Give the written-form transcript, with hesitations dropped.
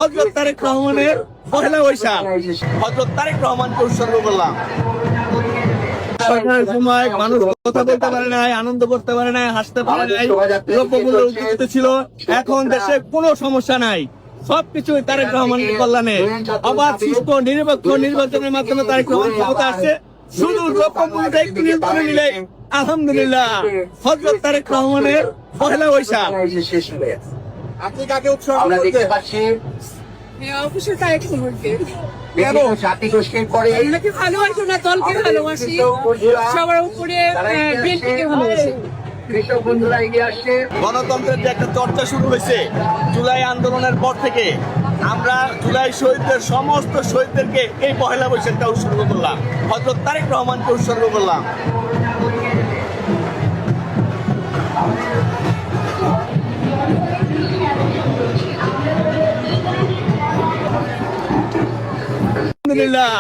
হযরত তারেক রহমানের পহেলা বৈশাখ হযরত তারেক রহমানকে উৎসর্গ করলাম। সময় মানুষ কথা বলতে পারে নাই, আনন্দ করতে পারে নাই, হাসতে পারে নাই, দ্রব্যমূল্য উদ্যোগিত ছিল। এখন দেশে কোনো সমস্যা নাই, সবকিছুই তারেক রহমানের কল্যাণে। অবাধ সুষ্ঠ নিরপেক্ষ নির্বাচনের মাধ্যমে তারেক রহমান ক্ষমতা আসছে। শুধু দ্রব্যমূল্যটা একটু নিয়ন্ত্রণে নিলে আলহামদুলিল্লাহ হযরত তারেক রহমানের পহেলা বৈশাখ। আপনি কাকে উৎসর্গ করছেন? অবশ্যই তারেক রহমানকে। জাতি গোষ্ঠীর পরে আপনাকে ভালোবাসি না, দলকে ভালোবাসি, সবার উপরে বিএনপিকে ভালোবাসি। কৃষক বন্ধুরা এগিয়ে আসছে। গণতন্ত্রের যে একটা চর্চা শুরু হয়েছে জুলাই আন্দোলনের পর থেকে, আমরা জুলাই শহীদদের সমস্ত শহীদদেরকে এই পহেলা বৈশাখটা উৎসর্গ করলাম, হযরত তারেক রহমানকে উৎসর্গ করলাম। আলহামদুলিল্লাহ।